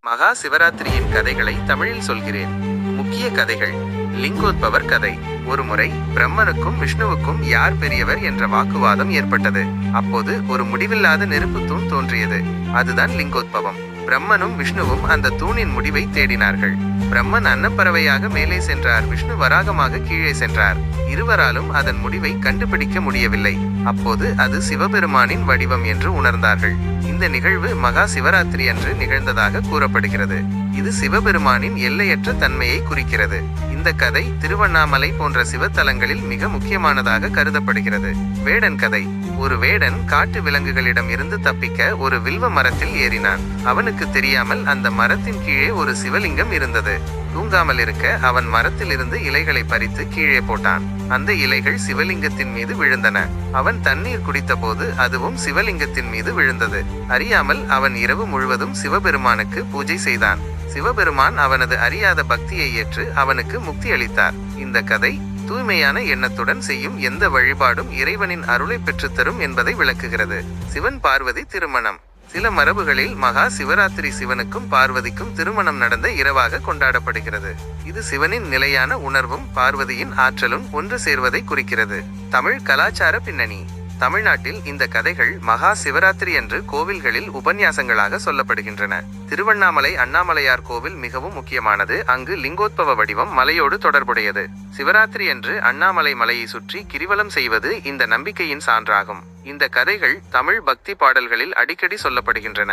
மகா சிவராத்திரியின் கதைகளை தமிழில் சொல்கிறேன். முக்கிய கதைகள். லிங்கோத்பவர் கதை. ஒருமுறை பிரம்மனுக்கும் விஷ்ணுவுக்கும் யார் பெரியவர் என்ற வாக்குவாதம் ஏற்பட்டது. அப்போது ஒரு முடிவில்லாத நெருப்பு தூண் தோன்றியது. அதுதான் லிங்கோத்பவம். பிரம்மனும் விஷ்ணுவும் அந்த தூணின் முடிவை தேடினார்கள். பிரம்மன் அன்னப்பறவையாக மேலே சென்றார், விஷ்ணு வராகமாக கீழே சென்றார். இருவராலும் அதன் முடிவை கண்டுபிடிக்க முடியவில்லை. அப்போது அது சிவபெருமானின் வடிவம் என்று உணர்ந்தார்கள். இந்த நிகழ்வு மகா சிவராத்திரி அன்று நிகழ்ந்ததாக கூறப்படுகிறது. இது சிவபெருமானின் எல்லையற்ற தன்மையை குறிக்கிறது. இந்த கதை திருவண்ணாமலை போன்ற சிவத்தலங்களில் மிக முக்கியமானதாக கருதப்படுகிறது. வேடன் கதை. ஒரு வேடன் காட்டு விலங்குகளிடம் இருந்து தப்பிக்க ஒரு வில்வ மரத்தில் ஏறினான். அவனுக்கு தெரியாமல் அந்த மரத்தின் கீழே ஒரு சிவலிங்கம் இருந்தது. தூங்காமல் இருக்க அவன் மரத்தில் இருந்து இலைகளை பறித்து கீழே போட்டான். அந்த இலைகள் சிவலிங்கத்தின் மீது விழுந்தன. அவன் தண்ணீர் குடித்த போது அதுவும் சிவலிங்கத்தின் மீது விழுந்தது. அறியாமல் அவன் இரவு முழுவதும் சிவபெருமானுக்கு பூஜை செய்தான். சிவபெருமான் அவனது அறியாத பக்தியை ஏற்று அவனுக்கு முக்தி அளித்தார். இந்த கதை தூய்மையான எண்ணத்துடன் செய்யும் எந்த வழிபாடும் இறைவனின் அருளை பெற்றுத்தரும் என்பதை விளக்குகிறது. சிவன் பார்வதி திருமணம். சில மரபுகளில் மகா சிவராத்திரி சிவனுக்கும் பார்வதிக்கும் திருமணம் நடந்த இரவாக கொண்டாடப்படுகிறது. இது சிவனின் நிலையான உணர்வும் பார்வதியின் ஆற்றலும் ஒன்று சேர்வதை குறிக்கிறது. தமிழ் கலாச்சார பின்னணி. தமிழ்நாட்டில் இந்த கதைகள் மகா சிவராத்திரி அன்று கோவில்களில் உபன்யாசங்களாக சொல்லப்படுகின்றன. திருவண்ணாமலை அண்ணாமலையார் கோவில் மிகவும் முக்கியமானது. அங்கு லிங்கோத்பவ வடிவம் மலையோடு தொடர்புடையது. சிவராத்திரி அன்று அண்ணாமலை மலையை சுற்றி கிரிவலம் செய்வது இந்த நம்பிக்கையின் சான்றாகும். இந்த கதைகள் தமிழ் பக்தி பாடல்களில் அடிக்கடி சொல்லப்படுகின்றன.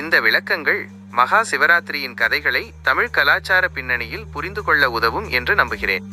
இந்த விளக்கங்கள் மகா சிவராத்திரியின் கதைகளை தமிழ் கலாச்சார பின்னணியில் புரிந்து கொள்ள உதவும் என்று நம்புகிறேன்.